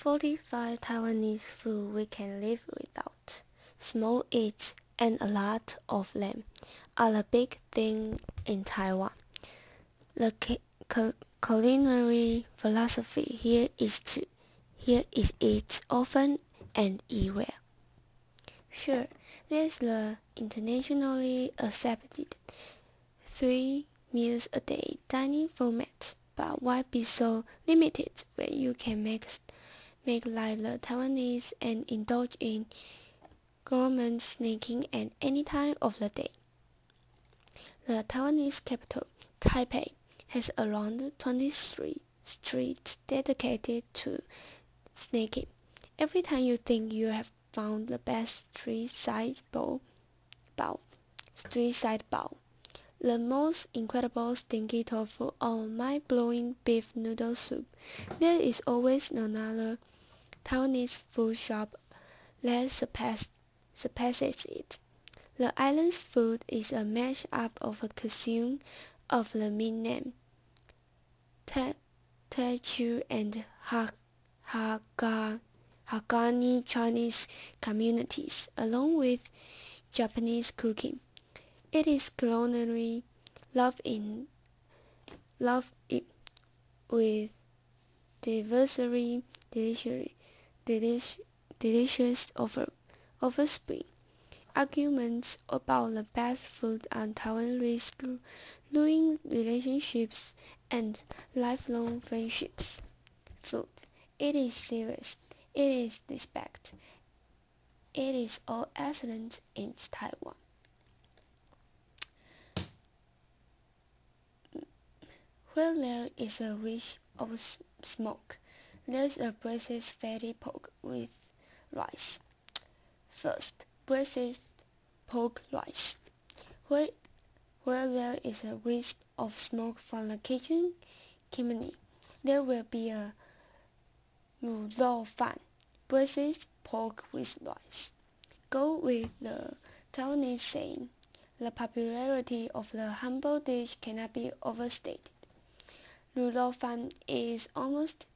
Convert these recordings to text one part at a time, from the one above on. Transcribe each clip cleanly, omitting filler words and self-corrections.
45 Taiwanese food we can live without. Small eats and a lot of them are a big thing in Taiwan. The culinary philosophy here is eat often and eat well. Sure, there's the internationally accepted 3 meals a day dining format, but why be so limited when you can make like the Taiwanese and indulge in gourmet snacking at any time of the day? The Taiwanese capital, Taipei, has around 23 streets dedicated to snacking. Every time you think you have found the best street-side bao, the most incredible stinky tofu or mind-blowing beef noodle soup, there is always another Taiwanese food shop that surpasses it. The island's food is a mash-up of a cuisine of the Minnan, Teochew and Haqqani Chinese communities, along with Japanese cooking. It is culinary love with diversity, delicious offspring. Arguments about the best food on Taiwan risk ruining relationships and lifelong friendships. Food. It is serious. It is respect. It is all excellent in Taiwan. Where there is a wish of smoke, there's a braised fatty pork with rice. First, braised pork rice. Where there is a wisp of smoke from the kitchen chimney, there will be a 卤肉饭, braised pork with rice. Go with the Taiwanese saying, the popularity of the humble dish cannot be overstated. 卤肉饭 is almost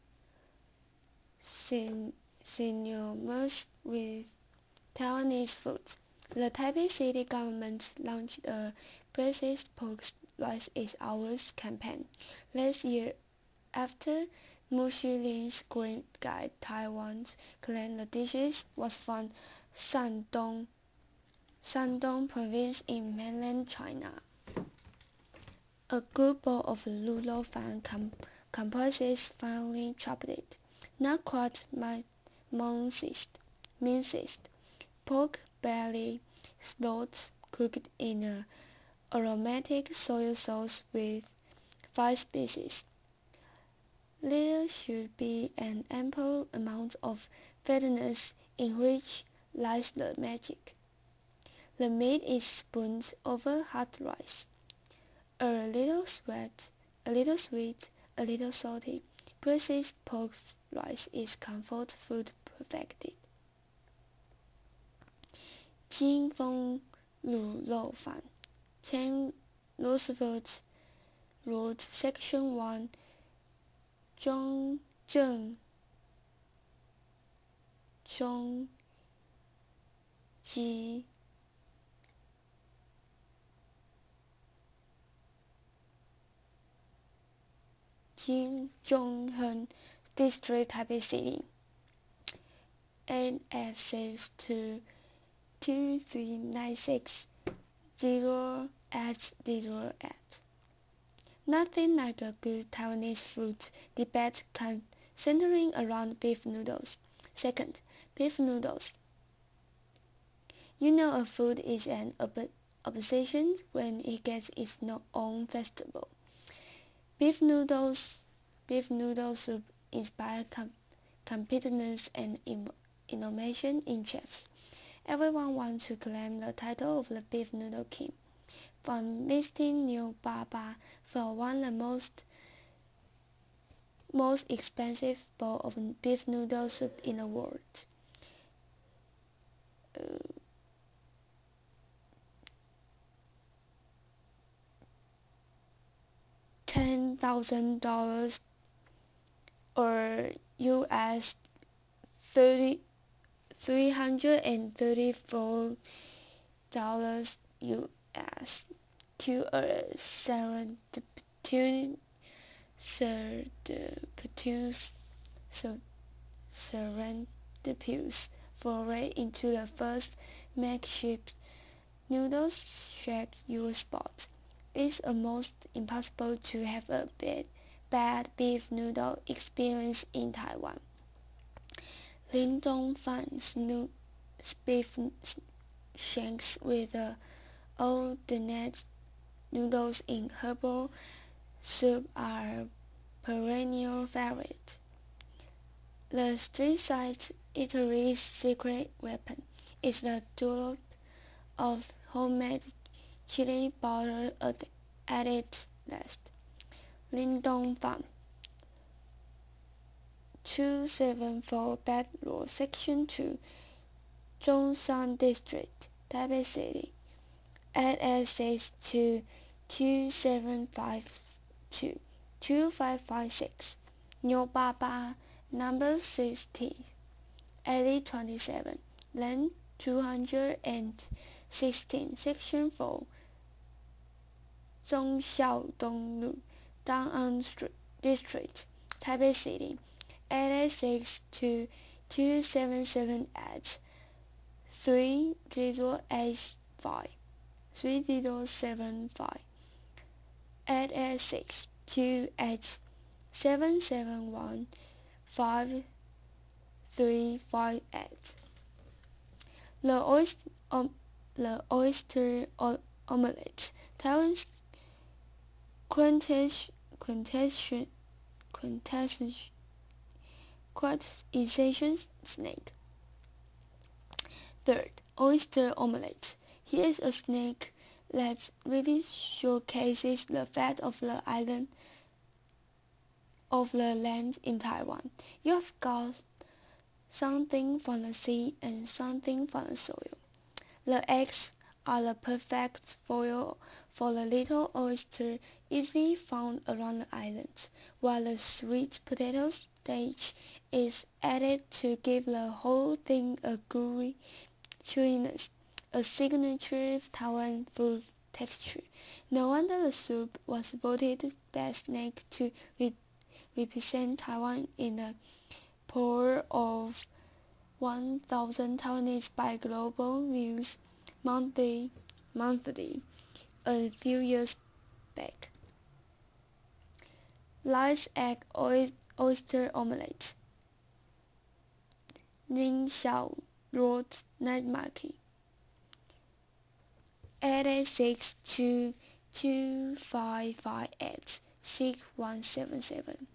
synonymous with Taiwanese foods. The Taipei city government launched a braised pork rice is ours campaign last year after Michelin's Green Guide Taiwan claimed the dishes was from Shandong province in mainland China. A good bowl of 卤肉饭 comprises finely chopped, not quite minced pork belly slots cooked in an aromatic soy sauce with 5 species. There should be an ample amount of fatness in which lies the magic. The meat is spooned over hot rice. A little sweet, a little salty. Braised pork rice is comfort food perfected. 金丰卤肉饭 10 Roosevelt Road Section 1 中正中基金中亨 District, Taipei City. 886 2396 0808. Nothing like a good Taiwanese food debate centering around beef noodles. Second, beef noodles. You know a food is an obsession when it gets its own festival. Beef noodle soup inspire competitiveness and innovation in chefs. Everyone wants to claim the title of the beef noodle king. From visiting New Baba for one of the most expensive bowl of beef noodle soup in the world. $10,000 or US $334 US to a serendipitous foray into the first makeshift noodles shack you spot. It's almost impossible to have a bad beef noodle experience in Taiwan. Lindong Fan's beef shanks with the alternate noodles in herbal soup are perennial favorites. The street-side eatery's secret weapon is the dollop of homemade chili powder added last. Lindong Fan, 274 Bed Road, Section 2, Zhongshan District, Taipei City, 886-2752-2556, New Baba, number 60, 8027, Land 216, Section 4, Zhongxiaodonglu, Dang'an District, Taipei City, 886-2778-3085, 3075, 886-28-771-5358. The oyster omelette, Taiwan's quintessential snake. Third, oyster omelette. Here's a snake that really showcases the fat of the island of the land in Taiwan. You have got something from the sea and something from the soil. The eggs are the perfect foil for the little oyster easily found around the island, while the sweet potato starch is added to give the whole thing a gooey chewiness, a signature Taiwan food texture. No wonder the soup was voted best snake to represent Taiwan in the poll of 1,000 Taiwanese by Global News monthly a few years back. Rice egg oyster omelette. Ning Xiao Road Night Market. 886-2558-6177.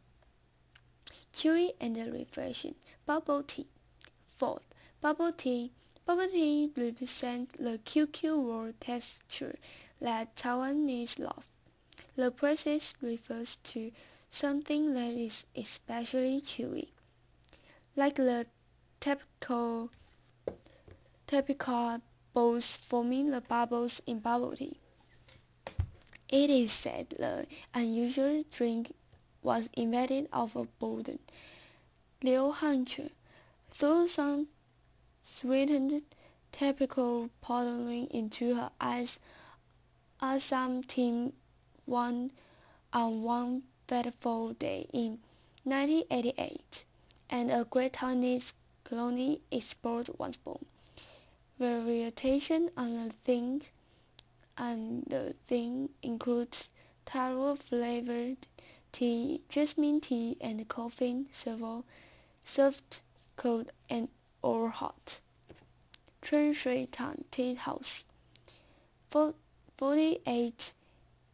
Chewy and refreshing bubble tea. Fourth, bubble tea. Bubble tea represents the QQ world texture that Taiwanese love. The process refers to something that is especially chewy, like the typical balls forming the bubbles in bubble tea. It is said the unusual drink was invented out of boredom. Liu Hanche threw some sweetened typical pouring into her eyes as some team won on one fateful day in 1988, and a great Taiwanese colony export was born. Variation on the thing includes taro-flavored tea, jasmine tea, and coffee, served cold and or hot. Chen Shui Tan Tea House, 48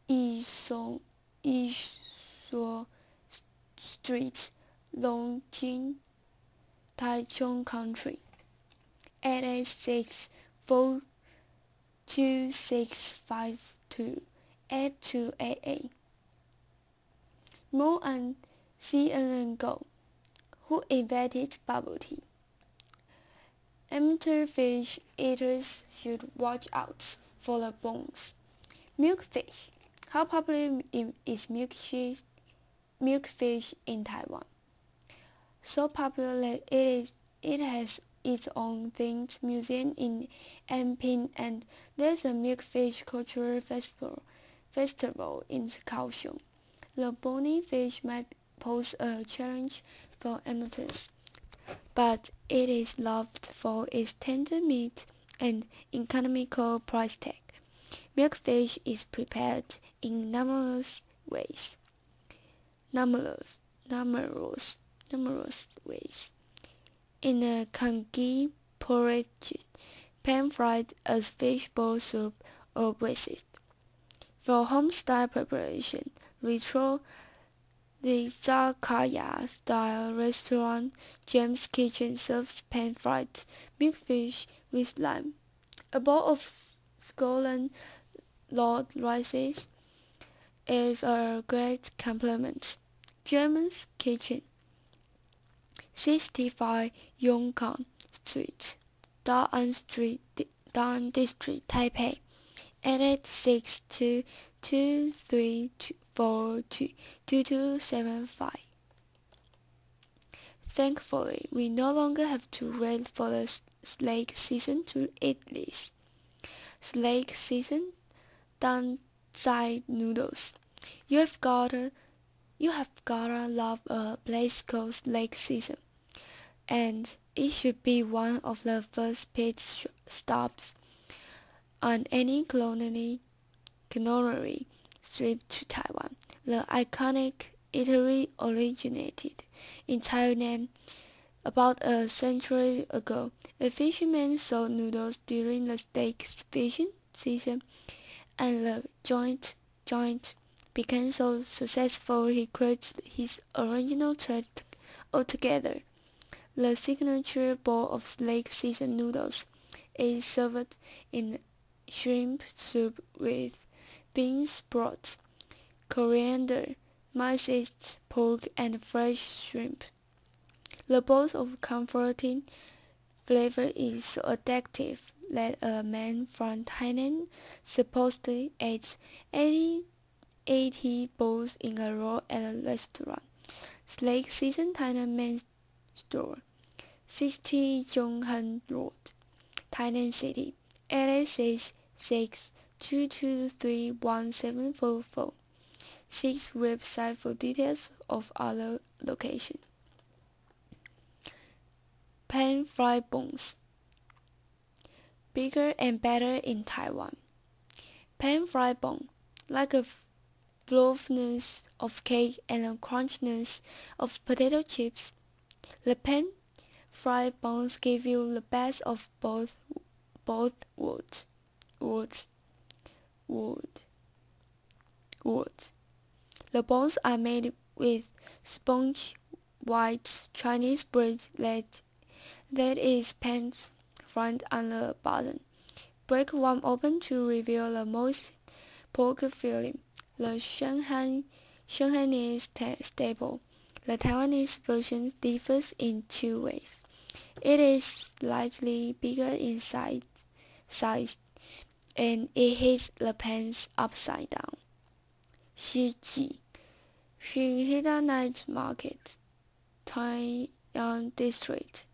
Yishuo Street, Longjing, Taichung Country, 886-42652-8288. More on CNN Go. Who invented bubble tea? Amateur fish eaters should watch out for the bones. Milkfish. How popular is milkfish in Taiwan? So popular that it is It has its own themed museum in Anping, and there's a milkfish cultural festival in Kaohsiung. The bony fish might pose a challenge for amateurs, but it is loved for its tender meat and economical price tag. Milkfish is prepared in ways. Numerous, numerous ways. In a congee porridge, pan-fried as fishbowl soup or braised. For home-style preparation, the Zakaya-style restaurant James Kitchen serves pan-fried milkfish with lime. A bowl of Scotland Lord rices is a great compliment. James Kitchen, 65 Yongkang Street, Da'an District, Taipei, 8862-2342-2275. Thankfully, we no longer have to wait for the slake season to eat this. Slake season, dan-zai noodles. You have gotta love a place called Slake Season, and it should be one of the first pit stops on any culinary trip to Taiwan. The iconic eatery originated in Taiwan about a century ago. A fisherman sold noodles during the slake fishing season, and the joint became so successful he quit his original trade altogether. The signature bowl of slake season noodles is served in shrimp soup with bean sprouts, coriander, minced pork, and fresh shrimp. The bowl's of comforting flavor is so addictive that a man from Thailand supposedly ate 80 bowls in a row at a restaurant. Slake Season Thailand Men's Store, 60 Zhonghan Road, Thailand City, 866-223-1744. See website for details of other locations. Pan-fried buns, bigger and better in Taiwan. Pan-fried bun, like a fluffiness of cake and a crunchiness of potato chips. The pan-fried buns give you the best of both worlds. The buns are made with sponge white Chinese bread that is pan-fried on the bottom. Break one open to reveal the moist pork filling, the Shanghainese staple. The Taiwanese version differs in two ways. It is slightly bigger in size, and it hits the pans upside down. Shiji, Shinhida Night Market, Taiyan District,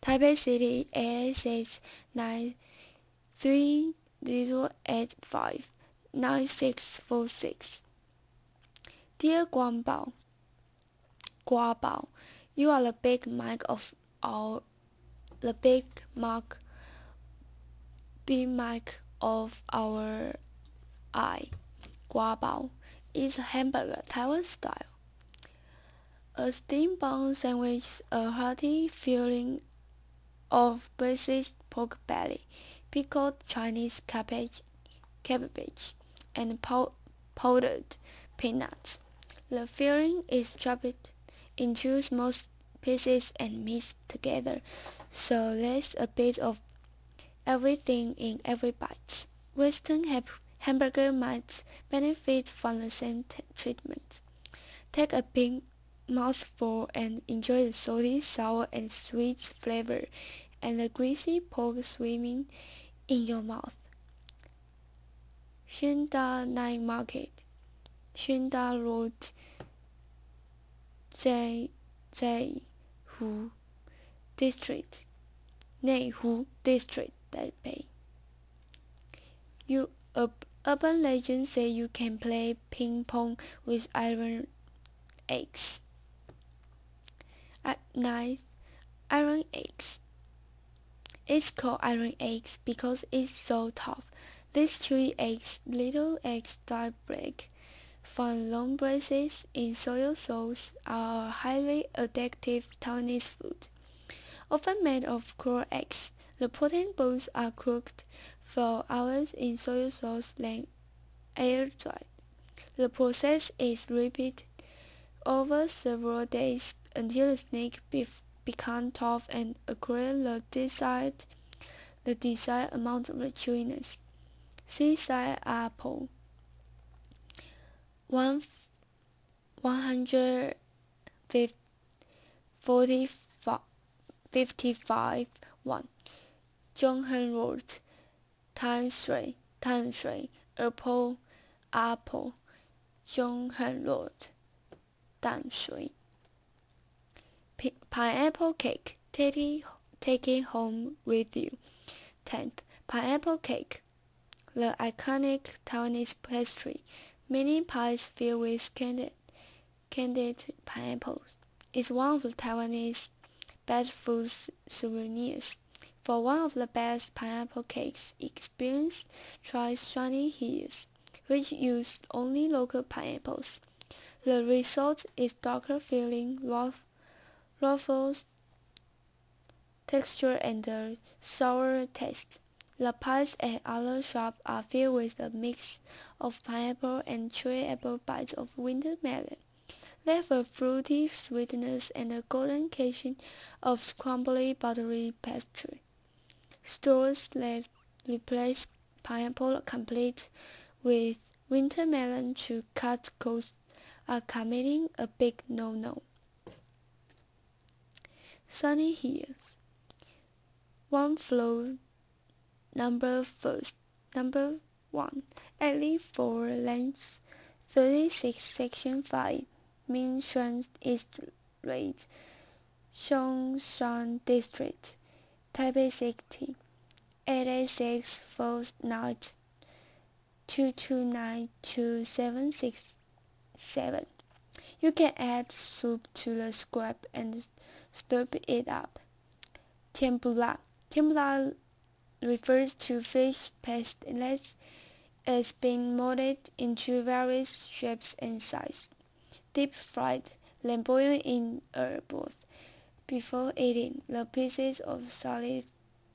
Taipei City, 866-9085-9646. Dear Guanbao, you are the big mark of our eye. Guabao is a hamburger, Taiwan style. A steamed bun sandwich, a hearty filling of braised pork belly, pickled Chinese cabbage, and powdered peanuts. The filling is chopped into small pieces and mixed together, so there's a bit of everything in every bite. Western hamburger might benefit from the same treatment. Take a big mouthful and enjoy the salty, sour, and sweet flavor and the greasy pork swimming in your mouth. Shenda Night Market, Shenda Road, Zaihu, District, Neihu District, Taipei. Urban legends say you can play ping pong with iron eggs. At night, iron eggs. It's called iron eggs because it's so tough. These chewy eggs, little eggs dyed black, from long braces in soy sauce, are a highly addictive Taiwanese food. Often made of raw eggs, the protein balls are cooked for hours in soy sauce then air-dried. The process is repeated over several days until the snake become tough and acquire the desired amount of chewiness. Seaside apple 155 1. Zhonghen Road 淡水 apple 中横 Road 淡水 Pineapple cake, take it home with you. 10th, pineapple cake, the iconic Taiwanese pastry. Many pies filled with candied pineapples. It's one of the Taiwanese best food souvenirs. For one of the best pineapple cakes experience, try Sunny Hills, which use only local pineapples. The result is darker filling, ruffles, texture, and a sour taste. The pies at other shops are filled with a mix of pineapple and chewable bites of winter melon. They have a fruity sweetness and a golden casing of crumbly buttery pastry. Stores that replace pineapple complete with winter melon to cut costs are committing a big no-no. Sunny Hills. One floor, number 1, alley 4, length 36, section 5, Mingshan East Street, Songshan District, Taipei City, 886 4th Night 2292767. You can add soup to the scrap and stir it up. Tempura. Tempura refers to fish paste that has been molded into various shapes and sizes. Deep fried, then boiled in a broth. Before eating, the pieces of solid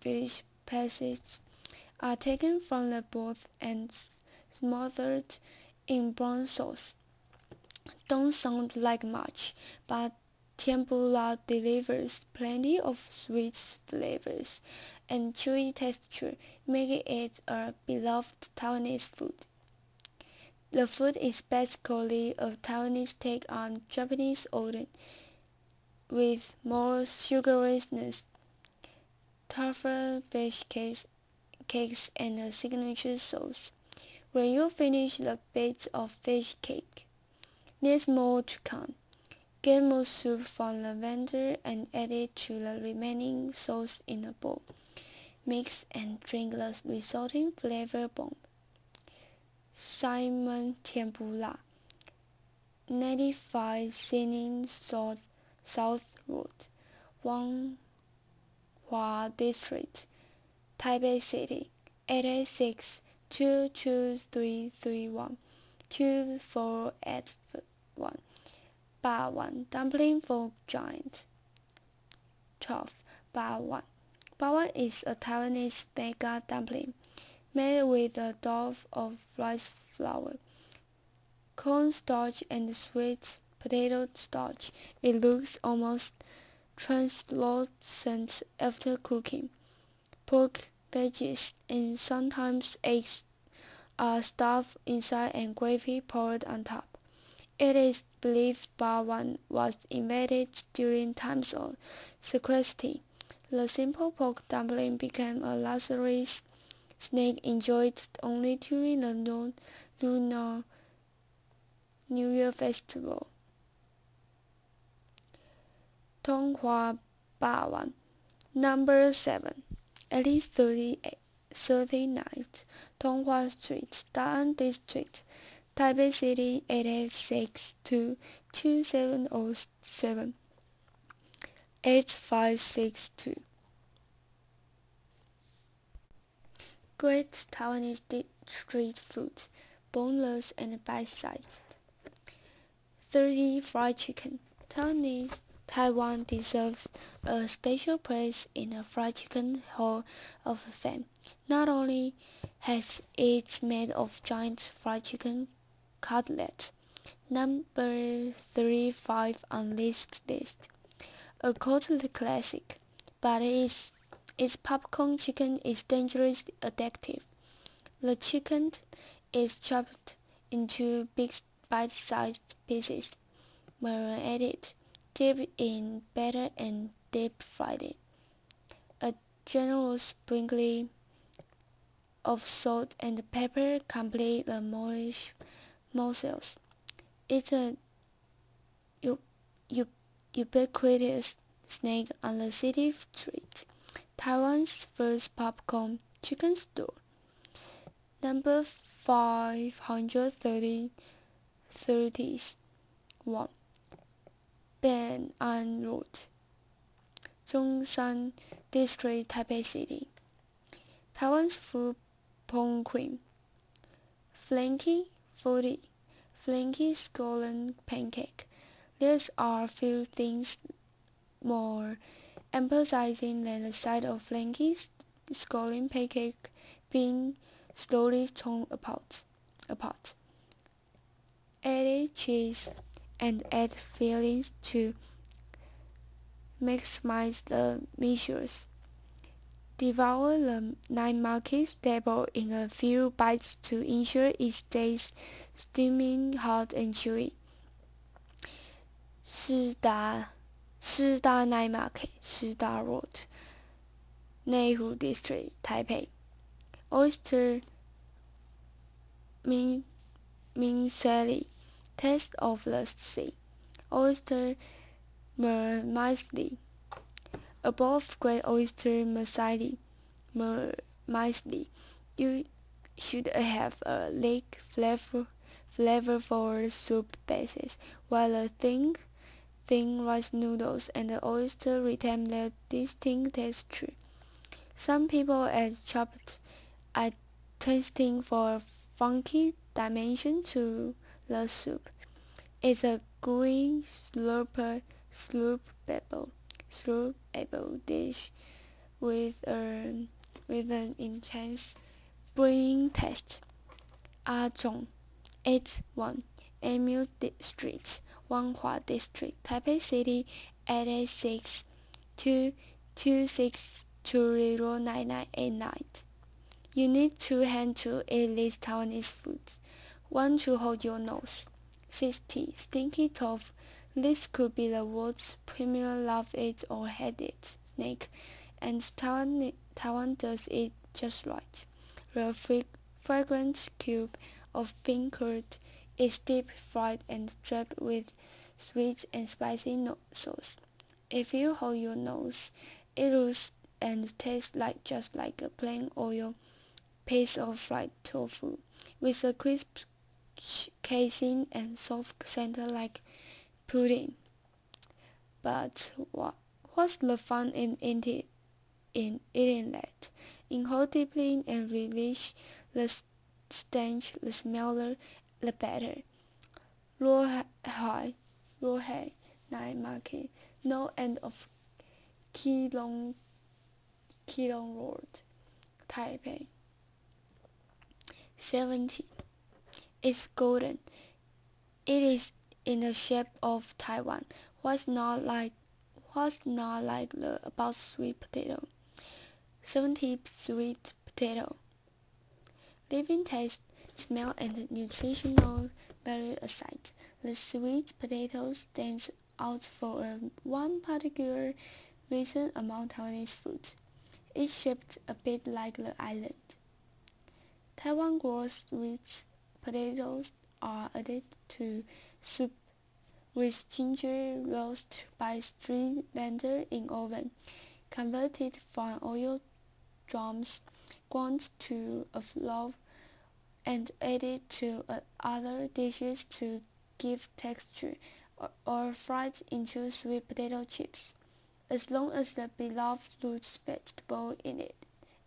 fish paste are taken from the broth and smothered in brown sauce. Don't sound like much, but tempura delivers plenty of sweet flavors and chewy texture, making it a beloved Taiwanese food. The food is basically a Taiwanese take on Japanese oden, with more sugariness, tougher fish cakes, and a signature sauce. When you finish the bits of fish cake, there's more to come. Get more soup from the vendor and add it to the remaining sauce in a bowl. Mix and drink the resulting flavor bomb. Simon Tempura, 95 Xining South Road, Wanhua District, Taipei City, 886 22331 2481. Bawan, dumpling for giant. 12. Bawan. Bawan is a Taiwanese mega dumpling made with a dough of rice flour, cornstarch, and sweet potato starch. It looks almost translucent after cooking. Pork, veggies, and sometimes eggs are stuffed inside and gravy poured on top. It is believed Bawan was invented during times of scarcity. The simple pork dumpling became a luxury snack enjoyed only during the Lunar New Year festival. Tonghua Bawan, Number 7, 8039 Tonghua Street, Da'an District, Taipei City 8862-2707 8562. Great Taiwanese street food, boneless and bite-sized. 30. Fried chicken. Taiwan deserves a special place in the fried chicken hall of fame. Not only has it made of giant fried chicken cutlets, number 35 on this list, a cult classic, but its popcorn chicken is dangerously addictive. The chicken is chopped into big bite-sized pieces, marinated, dipped in batter and deep-fried. A generous sprinkling of salt and pepper complete the morsels. It's a ubiquitous snack on the city street. Taiwan's first popcorn chicken store. Number 531. Ben An Road, Zhongshan District, Taipei City. Taiwan's food porn queen. Flaky 40. Flaky scone pancake. There are few things more emphasizing than the sight of flaky scone pancake being slowly torn apart. Add cheese and add fillings to maximize the measures. Devour the night market staple in a few bites to ensure it stays steaming hot and chewy. 师大 Night Market, 师大 Road, 内湖 District, Taipei. Oyster Minceli, Taste of the Sea. Oyster Mermizli. Above great oyster mermizli, you should have a light flavorful soup basis, while the thin rice noodles and the oyster retain their distinct texture. Some people add chopped at tasting for a funky dimension to the soup. It's a gooey, slurpable dish with an intense brewing taste. Zhong 81 Emil Street, Wanhua District, Taipei City 886-262-009989. You need 2 hands to eat these Taiwanese foods. 1 to hold your nose. 60. Stinky tofu. This could be the world's premier love-it or hate-it snack, and Taiwan does it just right. The fragrant cube of bean curd is deep-fried and draped with sweet and spicy sauce. If you hold your nose, it looks and tastes just like a plain oil piece of fried tofu, with a crisp casing and soft center like pudding. But what's the fun in eating that? In hold deeply and relish the stench, the smell, the better. Ruohai Night Market, no end of Keelung Road, Taipei. 70. It's golden. It is in the shape of Taiwan. What's not like about sweet potato? 70. Sweet potato. Leaving taste, smell, and nutritional value aside, the sweet potato stands out for one particular reason among Taiwanese foods. It's shaped a bit like the island. Taiwan grows sweet potatoes are added to soup with ginger roast by street vendor in oven, converted from oil drums, ground to a flour, and added to other dishes to give texture, or fried into sweet potato chips. As long as the beloved root vegetable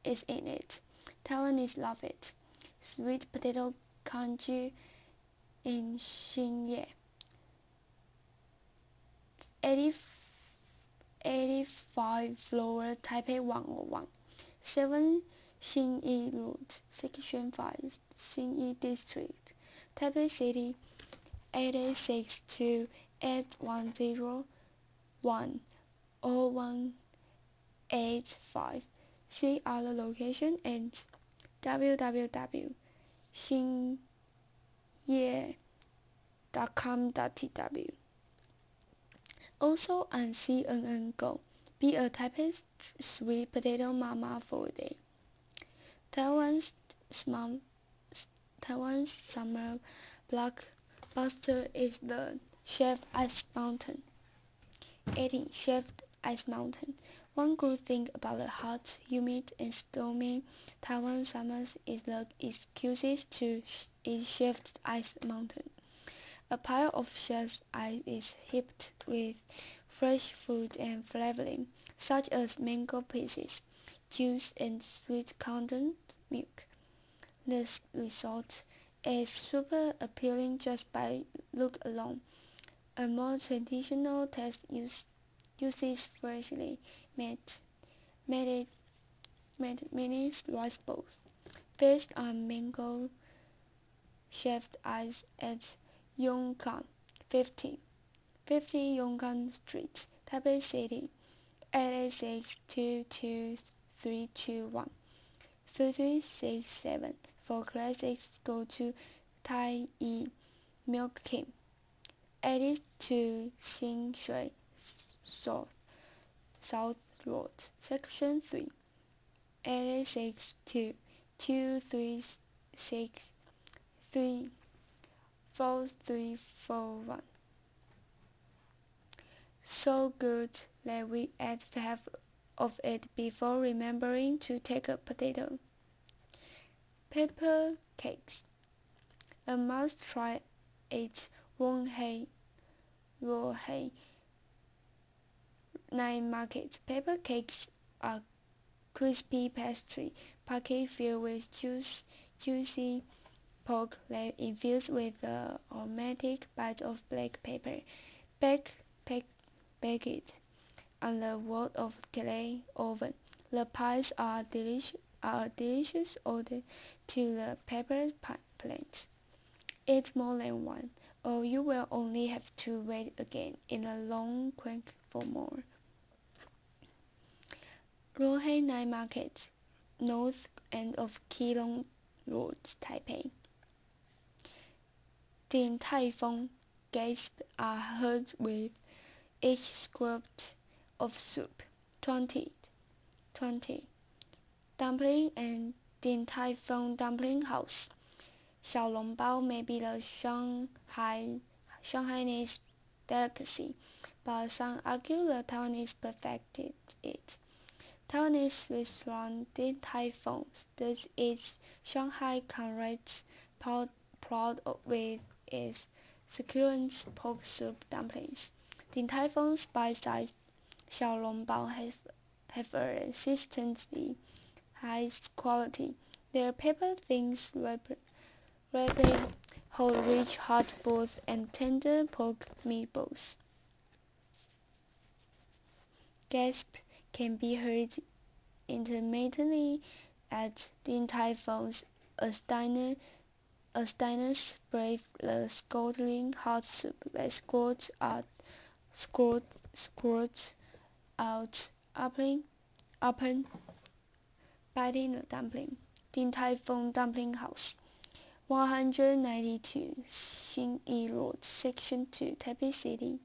is in it, Taiwanese love it. Sweet potato congee in Xinye. 85 Floor, Taipei 101. 7 Xinyi Road, Section 5, Xinyi District, Taipei City, 886-2101-0185. See other location at www.xinye.com.tw. Also on CNN Go, be a Taipei sweet potato mama for a day. Taiwan's summer blockbuster is the Chef Ice Mountain. 18. Chef Ice Mountain. One good thing about the hot, humid, and stormy Taiwan summers is the excuses to eat Chef Ice Mountain. A pile of chef's ice is heaped with fresh fruit and flavoring, such as mango pieces, juice, and sweet condensed milk. This result is super appealing just by look alone. A more traditional taste uses freshly made mini rice bowls based on mango shaved ice at Yongkan 50 Yongkan Street, Taipei City, 886-22321 3367. For classics, go to Tai Milk King. Added to Xinshui South Road, Section 3, 886-236 4341. So good that we ate half of it before remembering to take a potato. Paper cakes. A must try at Ruohei Night Market. Paper cakes are crispy pastry packet filled with juicy pork leg infused with the aromatic bite of black pepper. Baked on the wood of clay oven. The pies are a delicious ode to the pepper plant. Eat more than one, or you will only have to wait again in a long queue for more. Ruohei Night Market, north end of Keelung Road, Taipei. Din Tai Fung gasps are heard with each scoop of soup. 20. Dumpling and Din Tai Fung Dumpling House. 小笼包 may be the Shanghainese delicacy, but some argue the Taiwanese perfected it. Taiwanese restaurant Din Tai Fung does its Shanghai conrades proud with its succulent pork soup dumplings. Din Tai Fung's bite-sized 小笼包 have a consistently high quality. Their paper thins wrapping hold rich hot broth and tender pork meatballs. Gasps can be heard intermittently at Din Tai Fung's as diners brave the scalding hot soup that squirts out upon biting the dumpling. Din Tai Fung Dumpling House, 192 Xinyi Road, Section 2, Taipei City,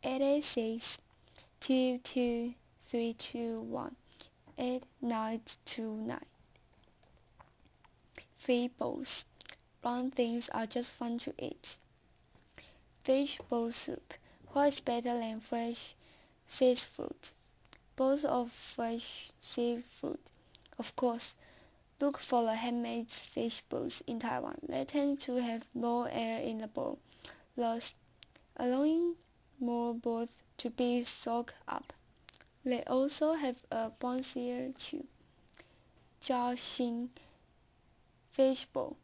886-22321-8929. Fish bowls. Round things are just fun to eat. Fish bowl soup. What is better than fresh seafood? bowls of fresh seafood. Of course, look for the handmade fish bowls in Taiwan. They tend to have more air in the bowl, thus allowing more broth to be soaked up. They also have a bouncier chew. Jiaxing fish bowl.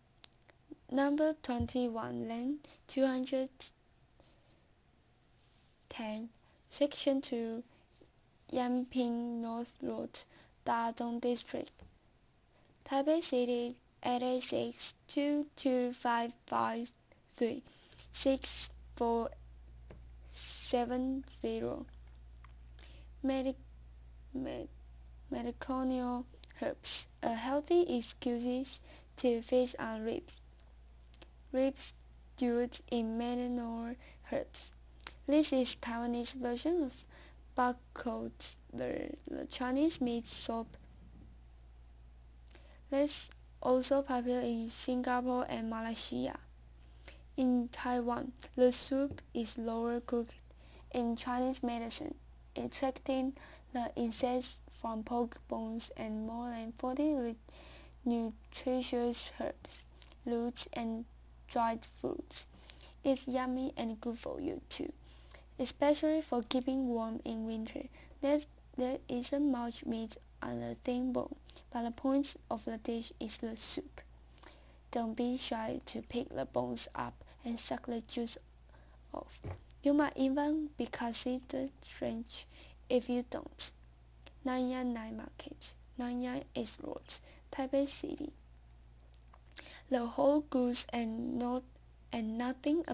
Number 21, lane 210, Section 2, Yanping North Road, Dazhong District, Taipei City, 886-22553-6470. Medicinal herbs, a healthy excuse to feast on ribs. Ribs stewed in medicinal herbs. This is Taiwanese version of bak kut, the Chinese meat soup. This also popular in Singapore and Malaysia. In Taiwan, the soup is lower cooked in Chinese medicine, extracting the insects from pork bones and more than 40 nutritious herbs, roots, and dried fruits. It's yummy and good for you too, especially for keeping warm in winter. There isn't much meat on the thin bone, but the point of the dish is the soup. Don't be shy to pick the bones up and suck the juice off. You might even be considered strange if you don't. Nanyang Night Market, Nanyang East Road, Taipei City. The whole goose and nothing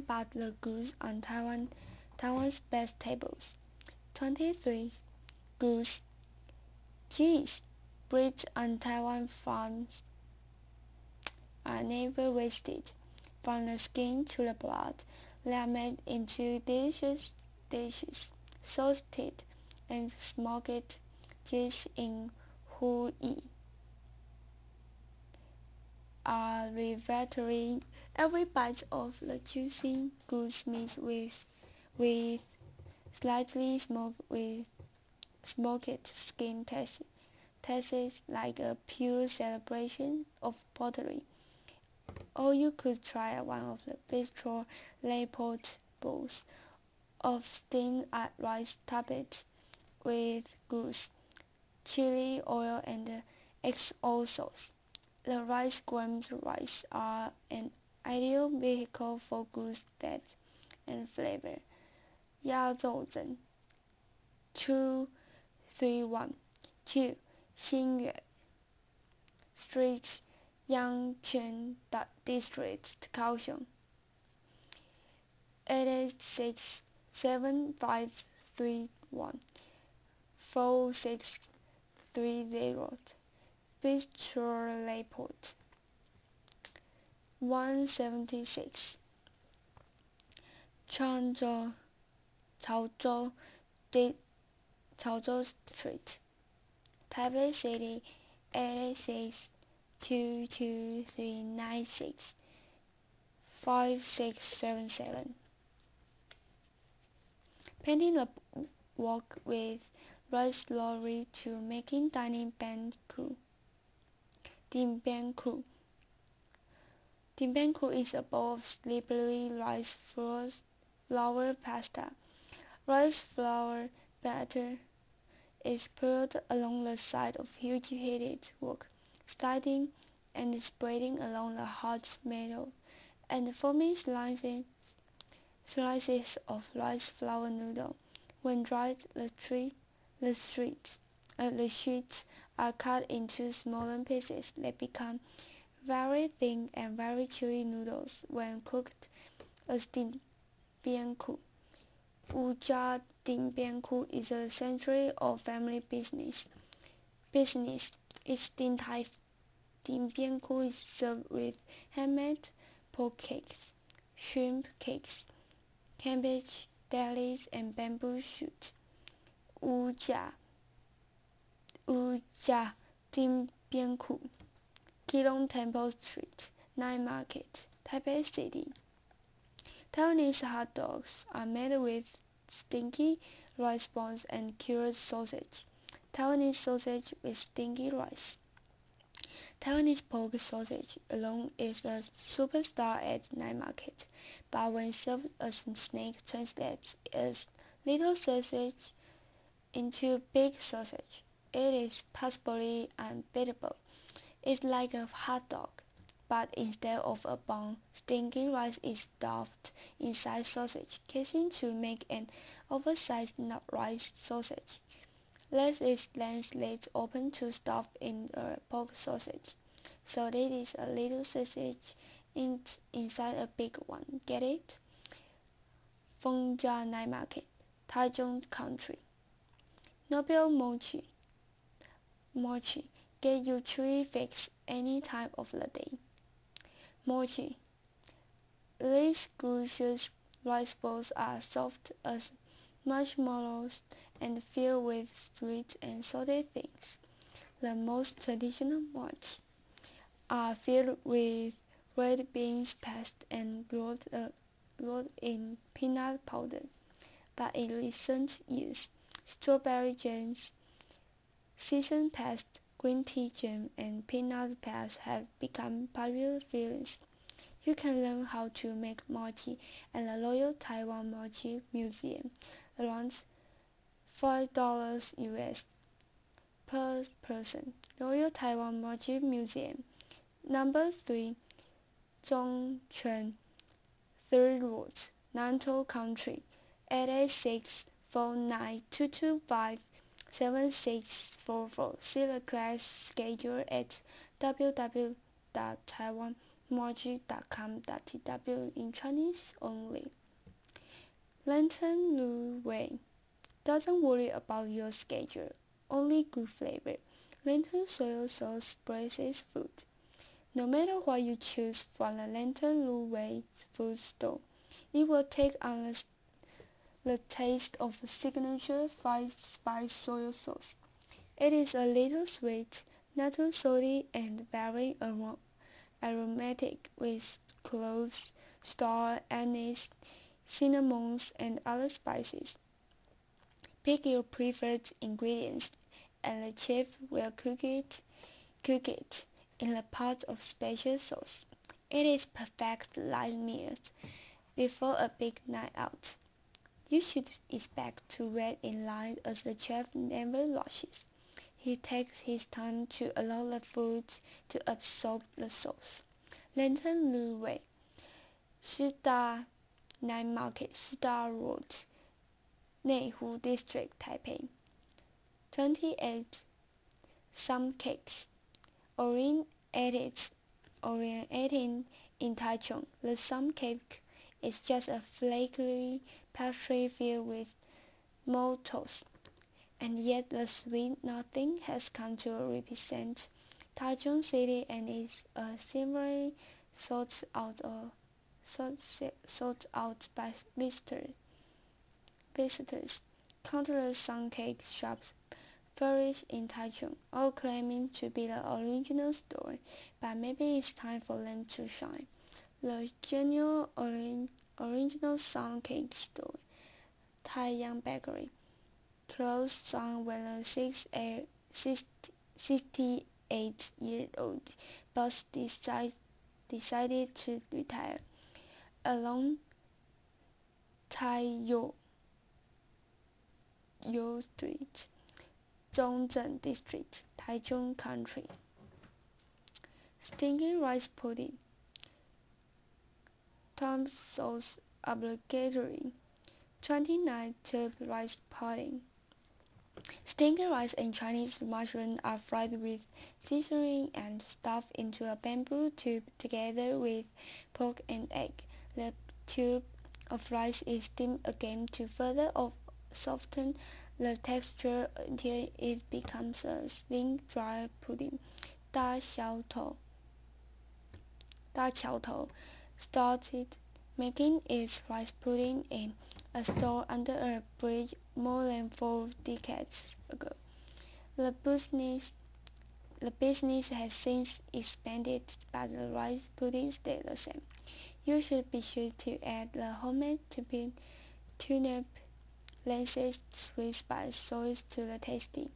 but the goose on Taiwan's best tables. 23. Goose. Geese, bred on Taiwan farms, are never wasted. From the skin to the blood, they are made into delicious dishes. Salted and smoked geese in Hui are revelatory. Every bite of the juicy goose meat with slightly smoked skin tastes like a pure celebration of pottery. Or you could try one of the bistro Leopold bowls of steamed rice topped with goose, chili oil, and XO sauce. The rice-grained rice are an ideal vehicle for goose depth and flavor. 鸭肉蒸 231 2 Xingyue Street, Yangquan District, Kaohsiung. 886-753-1-4630 Bistro Leopold. 176 Chaozhou Street, Taipei City, 886-22396-5677. Painting the walk with rice lorry to making dining banku. Dimbianku. Dimbianku is a bowl of slippery rice flour pasta. Rice flour batter is poured along the side of huge heated wok, sliding and spreading along the hot metal, and forming slices of rice flour noodle. When dried, the sheets are cut into smaller pieces. They become very thin and very chewy noodles when cooked as dimbianku. Wujia dimbianku is a century-old family business. Each Din Tai dimbianku is served with handmade pork cakes, shrimp cakes, cabbage delis, and bamboo shoots. Wujia dimbianku. Keelung Temple Street, Night Market, Taipei City. Taiwanese hot dogs are made with stinky rice balls and cured sausage. Taiwanese sausage with stinky rice. Taiwanese pork sausage alone is a superstar at night market, but when served as a snack translates as little sausage into big sausage. It is possibly unbeatable. It's like a hot dog, but instead of a bun, stinky rice is stuffed inside sausage casing to make an oversized rice sausage. Let it then slit open to stuff in a pork sausage. So it is a little sausage inside a big one. Get it? Fengjia Night Market, Taichung Country. Nobel Mochi. Mochi. Get your chewy fix any time of the day. Mochi. These delicious rice balls are soft as marshmallows and filled with sweet and salty things. The most traditional mochi are filled with red beans paste and rolled in peanut powder. But in recent years, strawberry jams, seasoned paste, green tea jam, and peanut paste have become popular fillings. You can learn how to make mochi at the Royal Taiwan Mochi Museum, around $5 US per person. Royal Taiwan Mochi Museum, Number 3, Zhongquan, 3rd Road, Nantou Country, 886-49225-7644. See the class schedule at www.taiwanmochi.com.tw in Chinese only. Lantern Lu Wei. Doesn't worry about your schedule, only good flavor. Lantern soy sauce braces food. No matter what you choose from the Lantern Lu Wei food store, it will take on the taste of the signature 5-spice soy sauce. It is a little sweet, not too salty, and very aromatic with cloves, star, anise, cinnamons, and other spices. Pick your preferred ingredients, and the chef will cook it in a pot of special sauce. It is perfect light meal before a big night out. You should expect to wait in line as the chef never rushes. He takes his time to allow the food to absorb the sauce. Lantern Lu Wei, Shida Night Market, Shida Road, Neihu District, Taipei. 28. Some cakes. Oriented in Taichung, the some cake is just a flaky pastry filled with maltose, and yet the sweet nothing has come to represent Taichung City and is similarly sought out by visitors. Countless some cake shops flourish in Taichung, all claiming to be the original store, but maybe it's time for them to shine. The genuine original sun cake store, Taiyang Bakery, closed down when a 68-year-old boss decided to retire. Along Taiyo Street, Zhongzhen District, Taichung Country. Stinky rice pudding. Tom sauce obligatory. 29. Tube rice pudding. Stinky rice and Chinese mushroom are fried with seasoning and stuffed into a bamboo tube together with pork and egg. The tube of rice is steamed again to further soften the texture until it becomes a thin, dry pudding. 大小头 started making its rice pudding in a store under a bridge more than 4 decades ago. The business has since expanded, but the rice pudding stayed the same. You should be sure to add the homemade turnip laces sweet spice sauce to the tasty.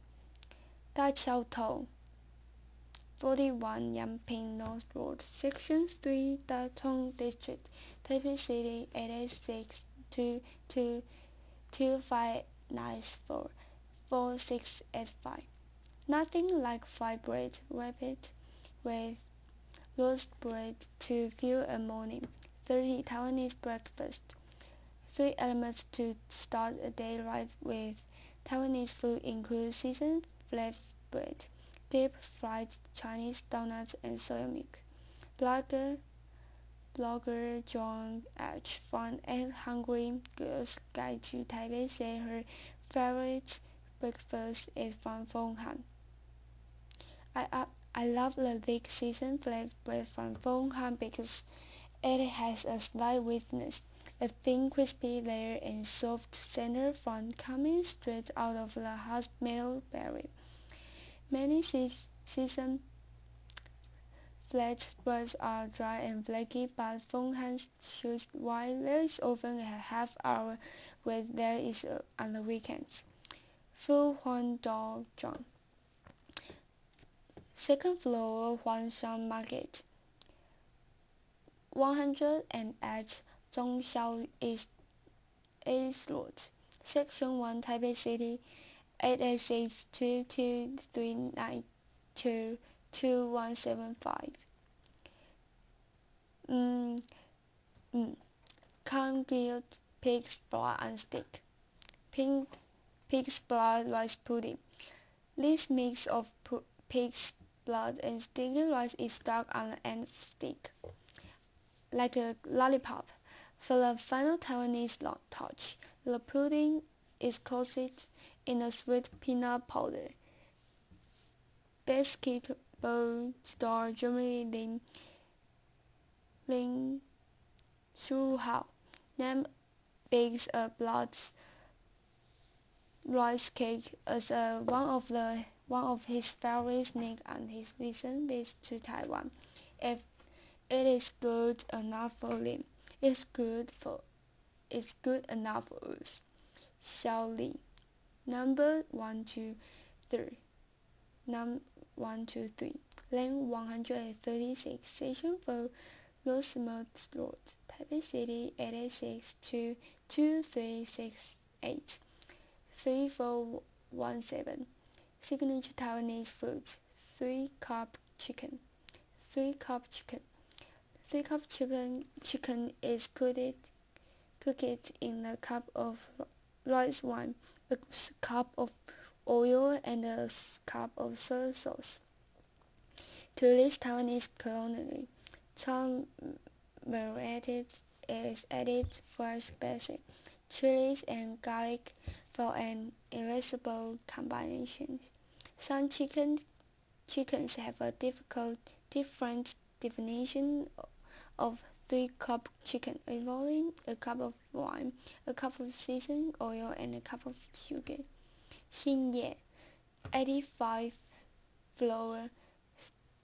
Da Qiao Tou, 41 Yanping North Road, Section 3, Datong District, Taipei City, 886-2594-4685. Nothing like fried bread wrapped with roast bread to fuel a morning. 30 Taiwanese breakfast. 3 elements to start a day right with. Taiwanese food includes seasoned flavored bread, deep fried Chinese donuts, and soy milk. Blogger John H. from 8 Hungry Girls Guide to Taipei said her favorite breakfast is from Fenghan. I love the thick seasoned flavored bread from Fenghan because it has a slight weakness, a thin crispy layer and soft center front coming straight out of the hot metal barrel. Many seasoned flat breads are dry and flaky, but Fenghan's short while there is often a half-hour wait there is on the weekends. Fu Huang Dao Zhang. Second floor Huangshan Market, 108 Zhongxiao East Road, Section 1, Taipei City, 886-2239-2175. Congealed pig's blood on stick. Pig's blood rice pudding. This mix of pig's blood and sticky rice is stuck on the end of stick, like a lollipop. For the final Taiwanese touch, the pudding is coated in a sweet peanut powder. Basketball star Germany Lin Shuhao named bakes a blood rice cake as one of his favorite snacks on his recent visit to Taiwan. If it is good enough for him, it's good enough for us. Xiao Li, number 123, lane 136, Station 4, Rosemont Road, Taipei City, 886-2368-3417. Signature Taiwanese foods. 3 cup chicken. 3 cup chicken. 3 cup chicken is cooked in a cup of rice wine, a cup of oil, and a cup of soy sauce. To this Taiwanese culinary, marinated is added fresh basil, chilies, and garlic for an irresistible combination. Some chickens have a different definition of 3 cup chicken, involving a cup of wine, a cup of seasoned oil, and a cup of sugar. Xinye, 85 floor,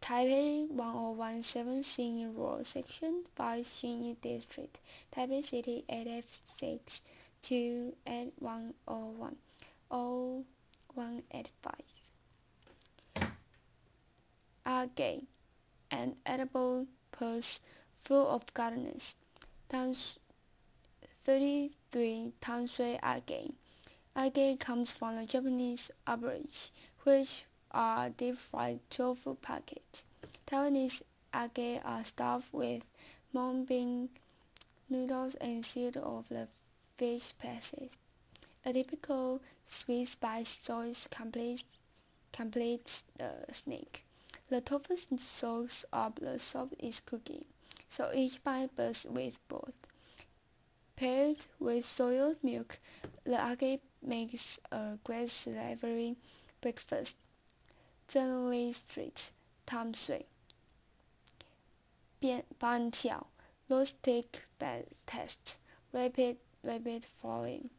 Taipei 1017 Xinyi Road, Section 5, Xinyi District, Taipei City, 886-2101-0185. Agate, an edible pulse full of goodness. 33 Tanshui agate. Agate comes from the Japanese average, which are deep-fried tofu packets. Taiwanese agate are stuffed with mung bean noodles and sealed of the fish pieces. A typical sweet spice sauce completes the snack. The tofu soaks up the soup is cooking, so each bite bursts with broth. Paired with soy milk, the agate makes a great savory breakfast. Generally Street, Tam Sui. Ban Tiao, roasted taste, rapid flowing.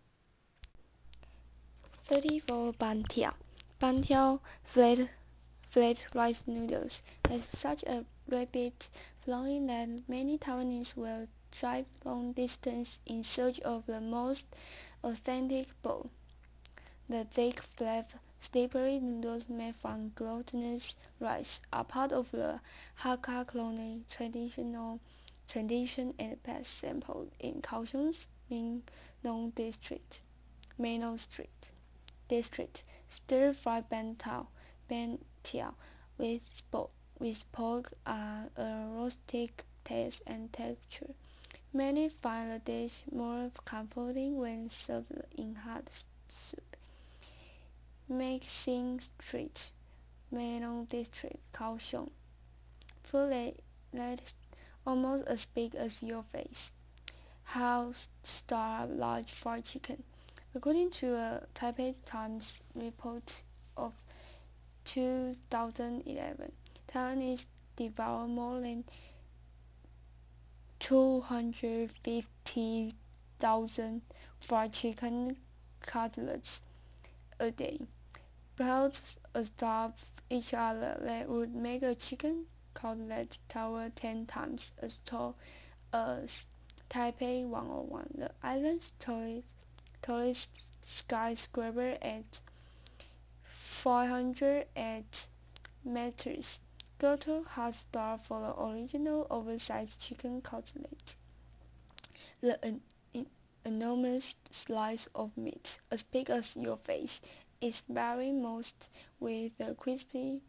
34 Ban Tiao. Ban Tiao flat rice noodles has such a rapid flowing that many Taiwanese will drive long distance in search of the most authentic bowl. The thick, flat, slippery noodles made from glutinous rice are part of the Hakka colonial tradition and best sampled in Kaohsiung's Mingnong district. Stir-fried bantiao with pork are a rustic taste and texture. Many find the dish more comforting when served in hot soup. Maxing Street, Mingnong District, Kaohsiung. Food that almost as big as your face. House star large fried chicken. According to a Taipei Times report of 2011, Taiwanese devour more than 250,000 fried chicken cutlets a day. Perhaps starve each other that would make a chicken cutlet tower 10 times as tall as Taipei 101, the island's tallest skyscraper at 508 meters. Go to Hot Star for the original oversized chicken cutlet. The enormous slice of meat, as big as your face, is very moist with a crispy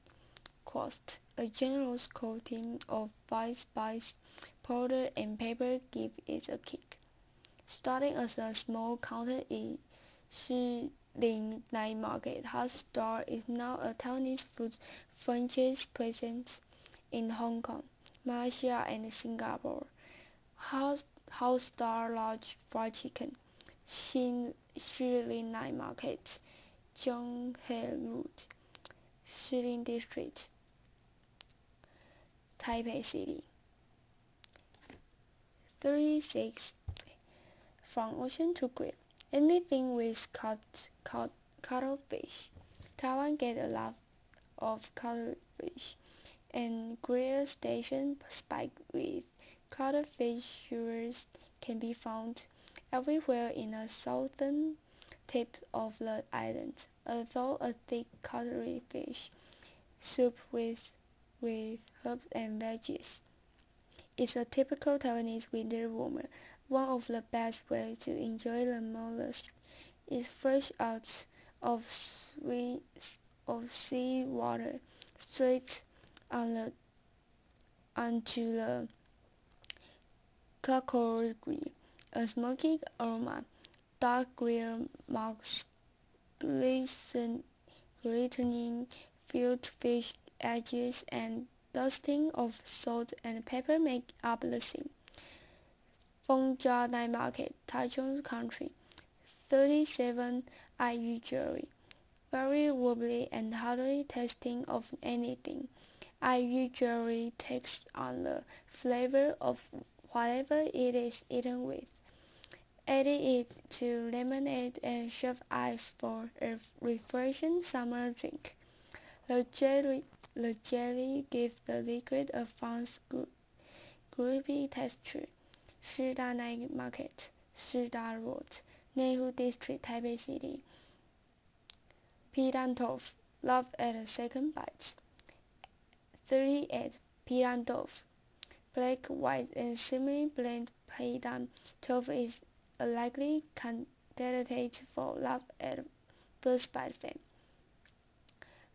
crust. A generous coating of white spice powder and pepper gives it a kick. Starting as a small counter in Shilin Night Market, Hot Star is now a Taiwanese food franchise present in Hong Kong, Malaysia, and Singapore. Hot Star Large Fried Chicken, Shilin Night Market, Zhonghe Road, Shilin District, Taipei City. 36. From ocean to grill. Anything with cuttlefish. Taiwan gets a lot of cuttlefish, and grill stations spiked with cuttlefish skewers can be found everywhere in the southern tip of the island. Although a thick cuttlefish soup with herbs and veggies is a typical Taiwanese winter warmer, one of the best ways to enjoy the mollusk is fresh out of sea water, straight onto the charcoal grill. A smoky aroma, dark grill marks glistening filled fish edges, and dusting of salt and pepper make up the scene. Fengjia Night Market, Taichung Country. 37. IU Jewelry. Very wobbly and hardly tasting of anything. IU Jewelry takes on the flavor of whatever it is eaten with. Adding it to lemonade and shaved ice for a refreshing summer drink. The jelly gives the liquid a fun, grubby texture. Shida Night Market, Shida Road, Neihu District, Taipei City. Pidan tofu, love at a second bite. 38. Pidan tofu. Black, white, and similarly blend Pidan tofu is a likely candidate for love at first bite fame.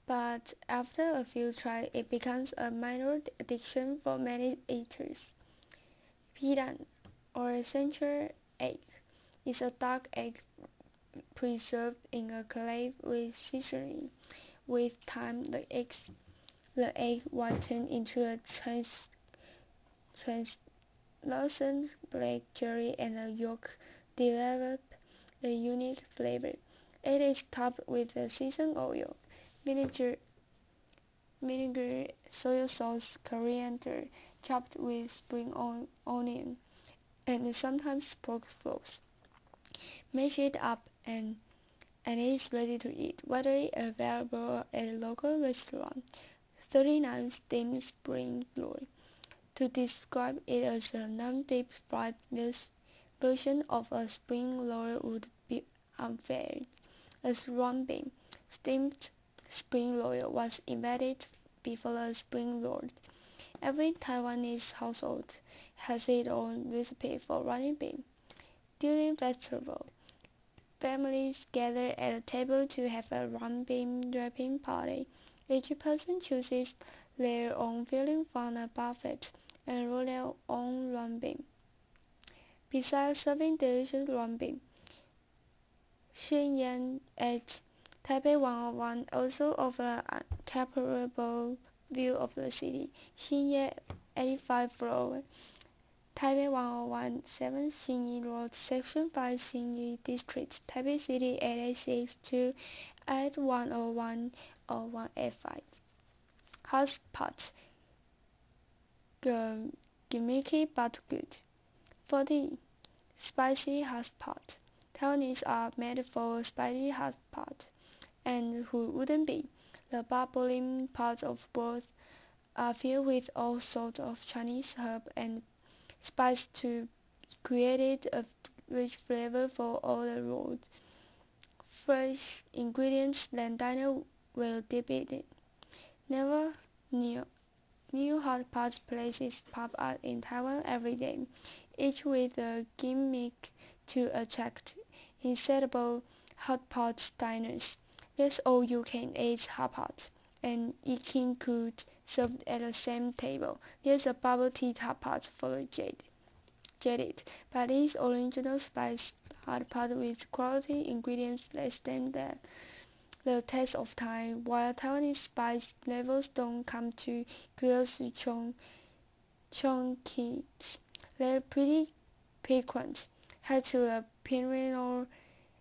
But after a few tries, it becomes a minor addiction for many eaters. Pidan, or central egg, is a dark egg preserved in a clay with seasoning. With time, the egg whitens into a translucent black jelly, and the yolk develop a unique flavor. It is topped with a seasoned oil, vinegar, soy sauce, coriander, chopped with spring onion, and sometimes pork floss. Mash it up and it is ready to eat, readily available at a local restaurant. 39. Steamed spring roll. To describe it as a non-deep fried version of a spring roll would unfair, as romping. Steamed spring roll was invented before the spring roll. Every Taiwanese household has its own recipe for running bean. During festival, families gather at a table to have a running wrapping party. Each person chooses their own filling from a buffet and roll their own running. Besides serving delicious running, Shenyang at Taipei 101 also offers a comparable view of the city. Xinye 85 floor, Taipei 101, 7 Xinyi Road, Section 5 Xinyi District, Taipei City 886 to 8101 or 185. Hotpot, gimmicky but good. 40. Spicy hotpot. Taiwanese are made for spicy hotpot, and who wouldn't be? The bubbling pots of broth are filled with all sorts of Chinese herbs and spice to create a rich flavor for all the road. Fresh ingredients, then diner will dip it. Never new hot pot places pop up in Taiwan every day, each with a gimmick to attract insatiable hot pot diners. There's all you can eat hot pot and eating food served at the same table. There's a bubble tea hot pot for the jaded, but it's original spice hot pot with quality ingredients that stand the test of time. While Taiwanese spice levels don't come to close to Chongqing's, they're pretty piquant. Head to the perennial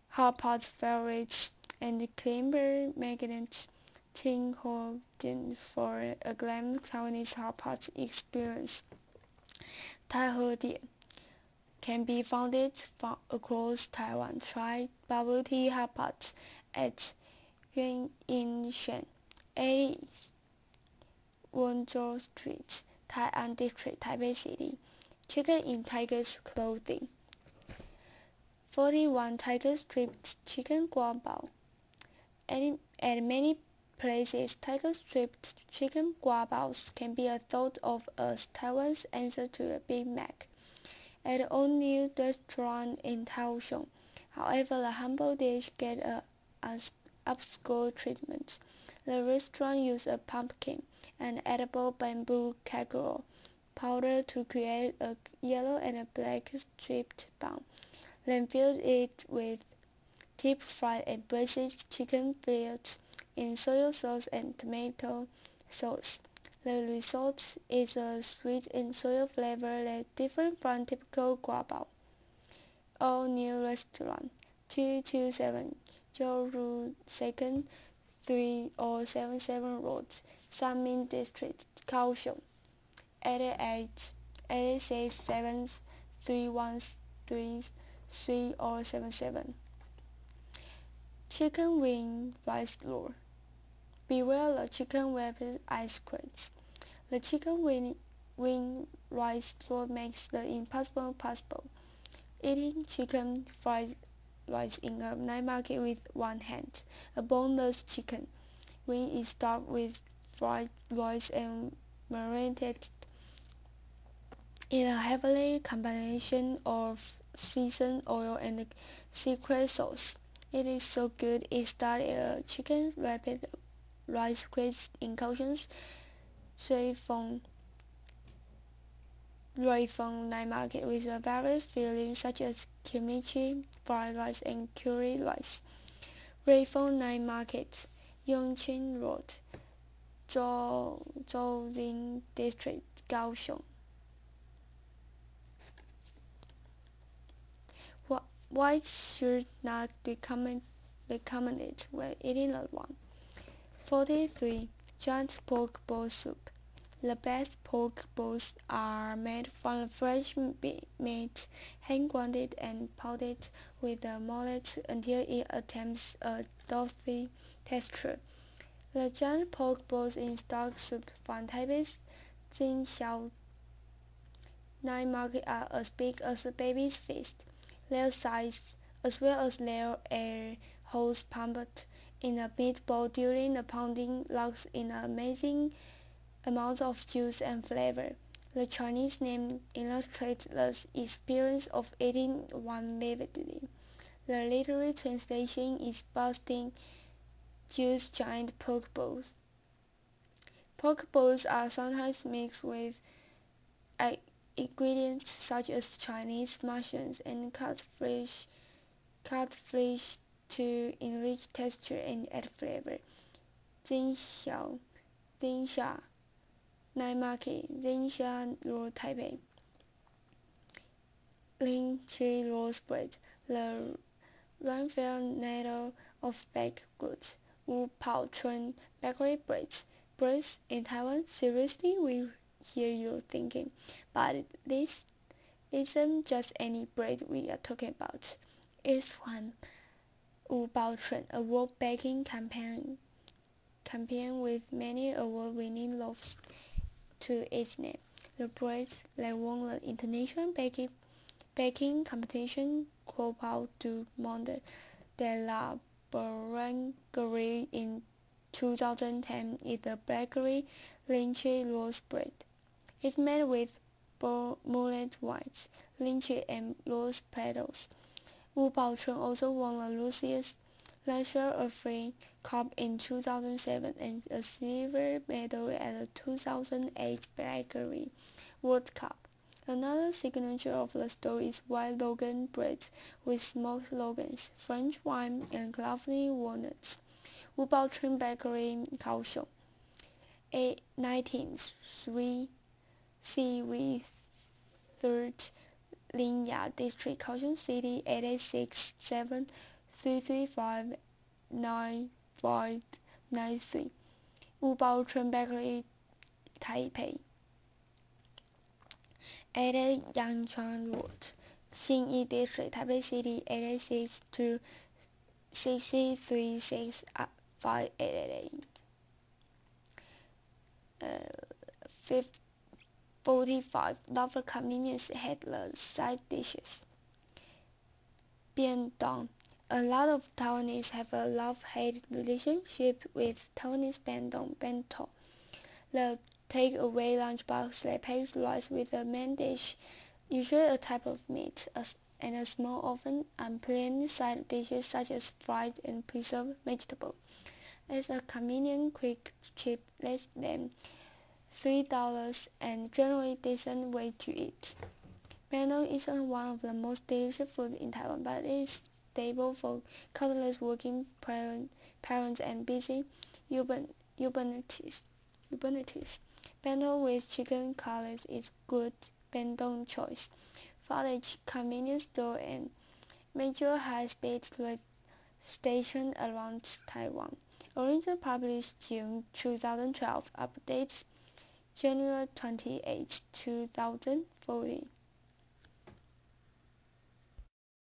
hot pot favorites and climber magnet Ting Ho Din for a glam Taiwanese hot pot experience. Tai He Dian can be found across Taiwan. Try bubble tea hot pots at Yuan Yinshan, 80 Wenzhou Street, Tai'an District, Taipei City. Chicken in tiger's clothing. 41 Tiger stripped chicken guabao. At many places, tiger stripped chicken guabaos can be thought of as Taiwan's answer to the Big Mac. At an all-new restaurant in Kaohsiung, however, the humble dish gets an upscale treatment. The restaurant used a pumpkin and edible bamboo cacao powder to create a yellow and a black striped bun, then filled it with deep-fried and braised chicken fillets in soy sauce and tomato sauce. The result is a sweet and soy flavor that's different from typical guabao. All new restaurant, 227 Zhouru 2nd 3077 Road, Sanmin District, Kaohsiung, 88-73133 or 77. Chicken wing rice roll. Beware the chicken wrapped ice creams. The chicken wing rice roll makes the impossible possible. Eating chicken fried rice in a night market with one hand. A boneless chicken wing is stuffed with fried rice and marinated in a heavily combination of seasoned oil and secret sauce. It is so good it started a chicken wrapped rice quiz in Kaohsiung's Ruifeng night market with various fillings such as kimchi, fried rice, and curry rice. Ruifeng night market, Yongqing Road, Zhoujin District, Kaohsiung. Whites should not be recommended when eating a one. 43. Giant pork ball soup. The best pork balls are made from fresh meat, hand-grounded and pounded with a mallet until it attains a doughy texture. The giant pork balls in stock soup from Taipei's Jingxiao night market are as big as a baby's fist. Their size as well as their air hose pumped in a meatball during the pounding locks in an amazing amount of juice and flavor. The Chinese name illustrates the experience of eating one vividly. The literal translation is busting juice giant poke balls. Poke balls are sometimes mixed with ingredients such as Chinese mushrooms and cut fish to enrich texture and add flavor. 金小 Night Market, Zinsha Road, Taipei. Lychee Rose Bread, the Renfell Needle of Baked Goods. Wu Pao Chun Bakery Breads. Breads in Taiwan? Seriously, we hear you thinking. But this isn't just any bread we are talking about. It's from Wu Pao Chun, a world baking campaign with many award-winning loaves to its name. The breads that won the international baking competition Coupe du Monde de la Boulangerie in 2010 is the bakery lychee rose bread. It's made with mullet whites, lychee and rose petals. Wu Baochun also won the Lucius Leisure a Free Cup in 2007 and a silver medal at the 2008 Bakery World Cup. Another signature of the store is white Logan bread with smoked logans, French wine, and cloudy walnuts. Wu Baochun Bakery, Kaohsiung. 19th Seaweed 3rd Linya District, Kaohsiung City, 886-733-59593. Wu Baochun Bakery, Taipei. 80 Yangchuan Road, Xinyi District, Taipei City, 886-263-65888. 45 Lover Convenience had the side dishes. Biandong. A lot of Taiwanese have a love-hate relationship with Taiwanese biandong bento, the take-away lunchbox that packs rice with the main dish, usually a type of meat, and a small often unplanned side dishes such as fried and preserved vegetable. It's a convenient, quick, cheap, less than $3 and generally decent way to eat. Bento isn't one of the most delicious foods in Taiwan, but it is stable for countless working parents and busy urbanities. Bento with chicken cutlets is good bento choice. Footage convenience store and major high-speed rail station around Taiwan. Originally published June 2012. Updates January 28, 2040.